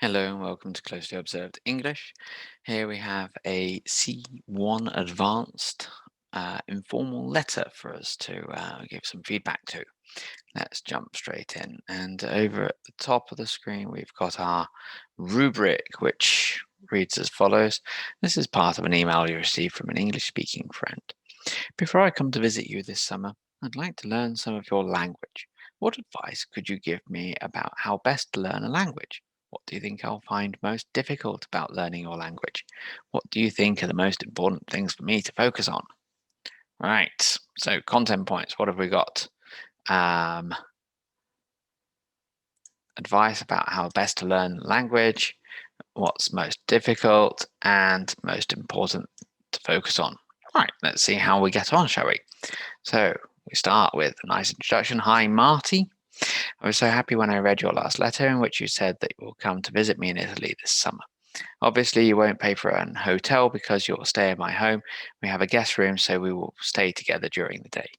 Hello and welcome to Closely Observed English. Here we have a C1 advanced informal letter for us to give some feedback to. Let's jump straight in. And over at the top of the screen, we've got our rubric, which reads as follows. This is part of an email you received from an English-speaking friend. Before I come to visit you this summer, I'd like to learn some of your language. What advice could you give me about how best to learn a language? What do you think I'll find most difficult about learning your language? What do you think are the most important things for me to focus on? Right, so content points, what have we got? Advice about how best to learn language, what's most difficult, and most important to focus on. Right, let's see how we get on, shall we? So we start with a nice introduction. Hi, Marty. I was so happy when I read your last letter in which you said that you will come to visit me in Italy this summer. Obviously, you won't pay for a hotel because you'll stay at my home. We have a guest room, so we will stay together during the day.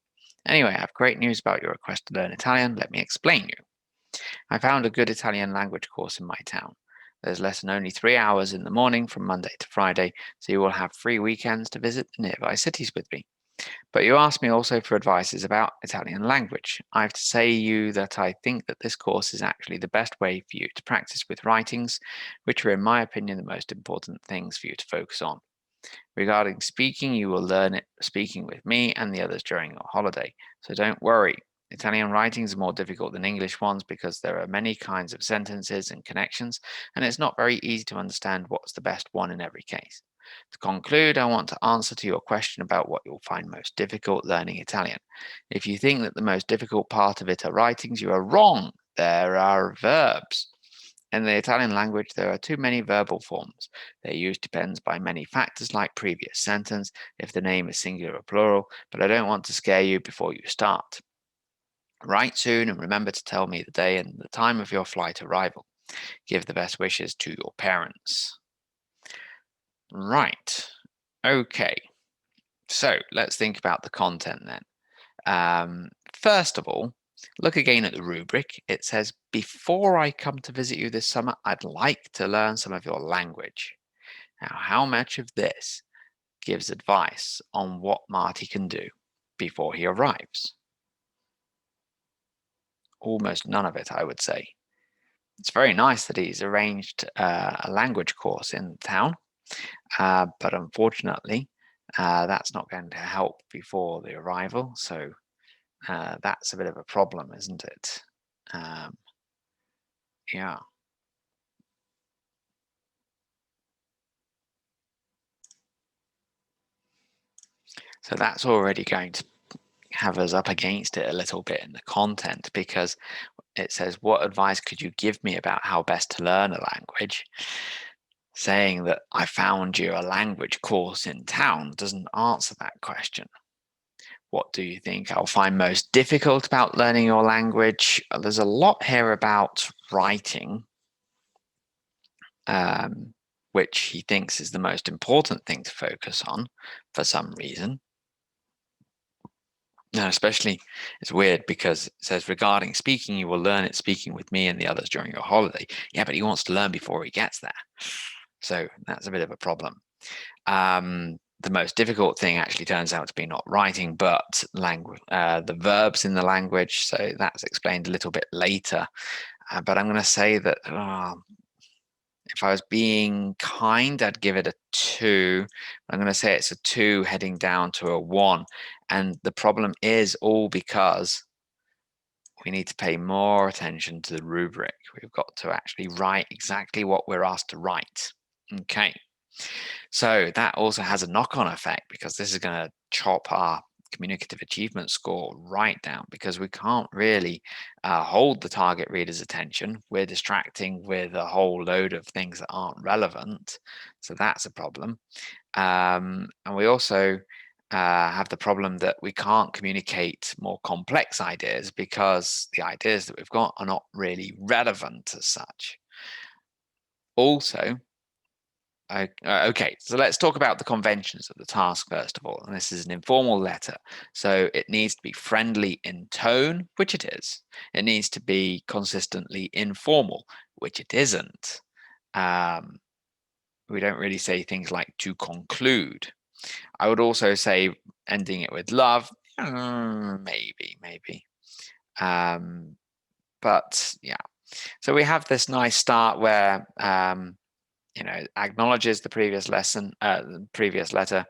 Anyway, I have great news about your request to learn Italian. Let me explain you. I found a good Italian language course in my town. There's lesson only 3 hours in the morning from Monday to Friday, so you will have free weekends to visit the nearby cities with me. But you asked me also for advices about Italian language. I have to say you that I think that this course is actually the best way for you to practice with writings, which are in my opinion the most important things for you to focus on. Regarding speaking, you will learn it speaking with me and the others during your holiday, so don't worry. Italian writings are more difficult than English ones because there are many kinds of sentences and connections, and it's not very easy to understand what's the best one in every case. To conclude, I want to answer to your question about what you'll find most difficult learning Italian. If you think that the most difficult part of it are writings, you are wrong. There are verbs. In the Italian language, there are too many verbal forms. Their use depends by many factors like previous sentence, if the name is singular or plural, but I don't want to scare you before you start. Write soon and remember to tell me the day and the time of your flight arrival. Give the best wishes to your parents. Right. Okay. So let's think about the content then. First of all, look again at the rubric. It says, before I come to visit you this summer, I'd like to learn some of your language. Now, how much of this gives advice on what Marty can do before he arrives? Almost none of it, I would say. It's very nice that he's arranged a language course in town, but unfortunately, that's not going to help before the arrival. So that's a bit of a problem, isn't it? Um, yeah. So that's already going to have us up against it a little bit in the content because it says, what advice could you give me about how best to learn a language? Saying that I found you a language course in town doesn't answer that question. What do you think I'll find most difficult about learning your language? There's a lot here about writing, um, which he thinks is the most important thing to focus on for some reason. Now, especially, it's weird because it says, regarding speaking, you will learn it speaking with me and the others during your holiday. Yeah, but he wants to learn before he gets there. So that's a bit of a problem. The most difficult thing actually turns out to be not writing, but language, the verbs in the language. So that's explained a little bit later. But I'm going to say that if I was being kind, I'd give it a 2. I'm going to say it's a 2 heading down to a 1. And the problem is all because we need to pay more attention to the rubric. We've got to actually write exactly what we're asked to write. Okay. So that also has a knock-on effect because this is going to chop our communicative achievement score right down because we can't really hold the target reader's attention. We're distracting with a whole load of things that aren't relevant. So that's a problem. And we also have the problem that we can't communicate more complex ideas because the ideas that we've got are not really relevant as such. Also, okay, so let's talk about the conventions of the task first of all. And this is an informal letter. So it needs to be friendly in tone, which it is. It needs to be consistently informal, which it isn't. We don't really say things like to conclude. I would also say ending it with love, maybe. But yeah, so we have this nice start where acknowledges the previous lesson, the previous letter.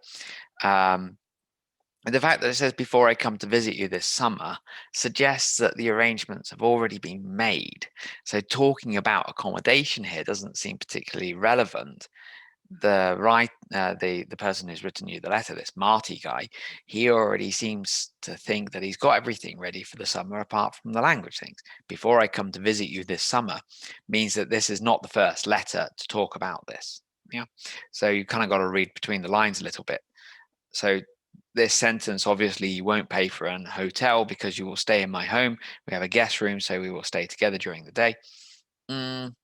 The fact that it says before I come to visit you this summer suggests that the arrangements have already been made. So talking about accommodation here doesn't seem particularly relevant. The person who's written you the letter, this Marty guy, he already seems to think that he's got everything ready for the summer apart from the language things. Before I come to visit you this summer means that this is not the first letter to talk about this. Yeah. So you kind of got to read between the lines a little bit. So this sentence, obviously you won't pay for an hotel because you will stay in my home. We have a guest room, so we will stay together during the day. None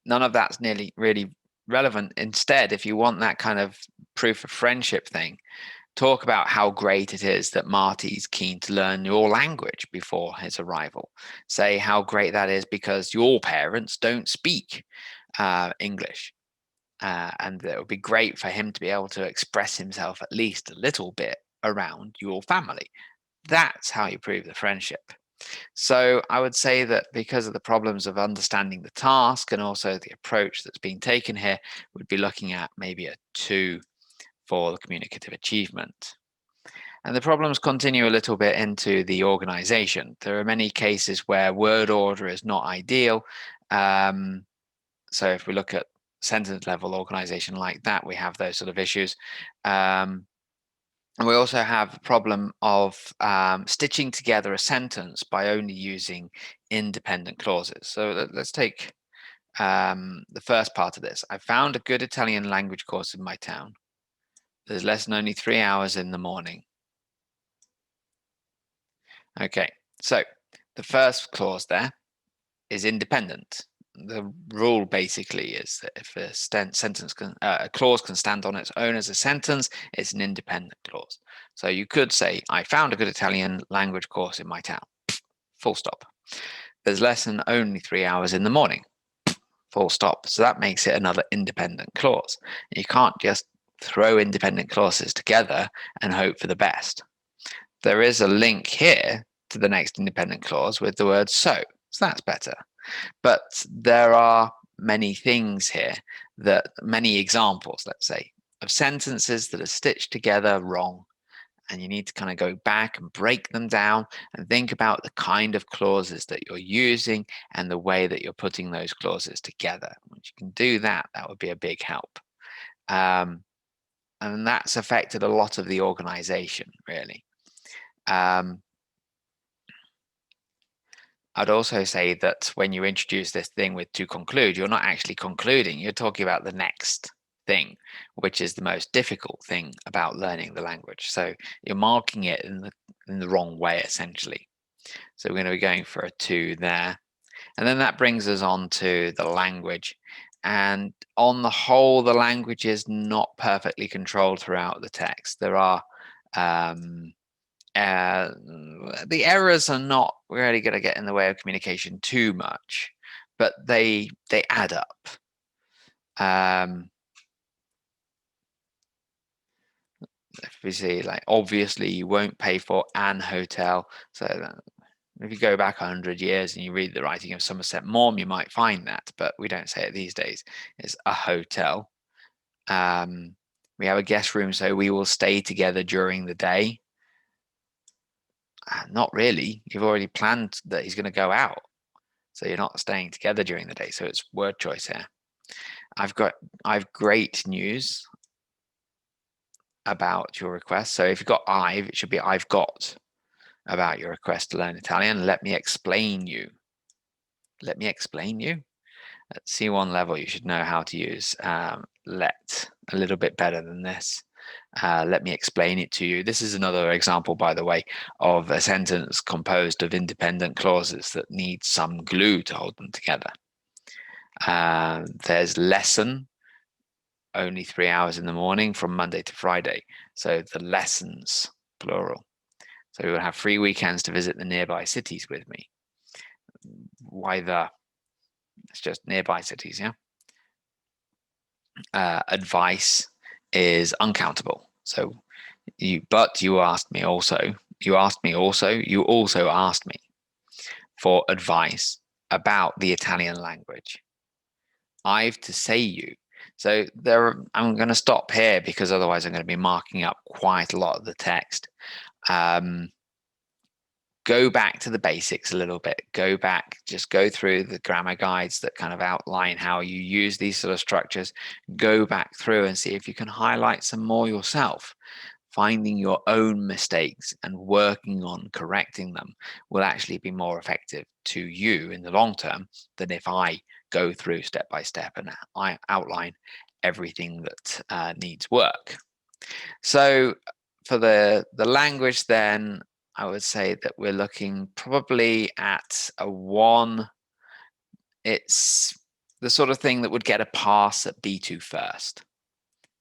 of that's nearly really relevant. Instead, if you want that kind of proof of friendship thing, talk about how great it is that Marty's keen to learn your language before his arrival. Say how great that is because your parents don't speak English. And it would be great for him to be able to express himself at least a little bit around your family. That's how you prove the friendship. So I would say that because of the problems of understanding the task and also the approach that's being taken here, we'd be looking at maybe a 2 for the communicative achievement. And the problems continue a little bit into the organization. There are many cases where word order is not ideal. So if we look at sentence level organization like that, we have those sort of issues. And we also have the problem of stitching together a sentence by only using independent clauses. So let's take the first part of this. I found a good Italian language course in my town. There's less than only 3 hours in the morning. Okay, so the first clause there is independent. The rule basically is that if a clause can stand on its own as a sentence, it's an independent clause. So you could say, I found a good Italian language course in my town. Full stop. There's less than only 3 hours in the morning. Full stop. So that makes it another independent clause. You can't just throw independent clauses together and hope for the best. There is a link here to the next independent clause with the word so. So that's better. But there are many things here, many examples, let's say, of sentences that are stitched together wrong. And you need to kind of go back and break them down and think about the kind of clauses that you're using and the way that you're putting those clauses together. Once you can do that, that would be a big help. And that's affected a lot of the organization, really. I'd also say that when you introduce this thing with to conclude, you're not actually concluding, you're talking about the next thing, which is the most difficult thing about learning the language. So you're marking it in the wrong way, essentially. So we're going to be going for a 2 there. And then that brings us on to the language. And on the whole, the language is not perfectly controlled throughout the text. There are the errors are not really going to get in the way of communication too much, but they add up. If we see, like, obviously you won't pay for an hotel. So if you go back 100 years and you read the writing of Somerset Maugham, you might find that, but we don't say it these days. It's a hotel. We have a guest room, so we will stay together during the day. Not really. You've already planned that he's going to go out. So you're not staying together during the day. So it's word choice here. I've great news about your request. So if you've got it should be I've got about your request to learn Italian. Let me explain you. Let me explain you. At C1 level, you should know how to use let a little bit better than this. Let me explain it to you. This is another example, by the way, of a sentence composed of independent clauses that need some glue to hold them together. There's lesson, only 3 hours in the morning from Monday to Friday. So the lessons, plural. So we will have free weekends to visit the nearby cities with me. Why the? It's just nearby cities, yeah? advice is uncountable. So you asked me also, you also asked me for advice about the Italian language. I've to say you. So I'm going to stop here because otherwise I'm going to be marking up quite a lot of the text. Um, go back to the basics a little bit. Just go through the grammar guides that kind of outline how you use these sort of structures. Go back through and see if you can highlight some more yourself. Finding your own mistakes and working on correcting them will actually be more effective to you in the long term than if I go through step by step and I outline everything that needs work. So for the language, then I would say that we're looking probably at a 1. It's the sort of thing that would get a pass at B2 first.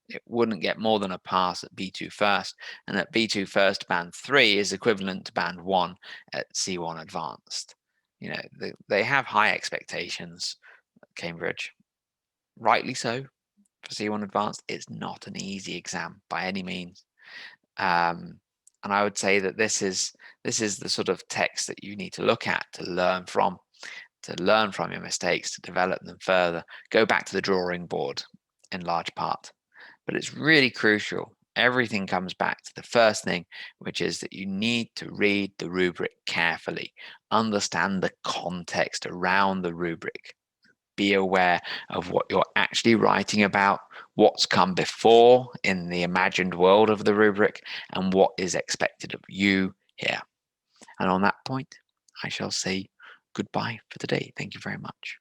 It wouldn't get more than a pass at B2 first, and at B2 first, band 3 is equivalent to band 1 at C1 advanced. You know, they have high expectations at Cambridge, rightly so. For C1 advanced, it's not an easy exam by any means. And I would say that this is the sort of text that you need to look at to learn from your mistakes, to develop them further. Go back to the drawing board in large part. But it's really crucial. Everything comes back to the first thing, which is that you need to read the rubric carefully, understand the context around the rubric, be aware of what you're actually writing about, what's come before in the imagined world of the rubric, and what is expected of you here. And on that point, I shall say goodbye for today. Thank you very much.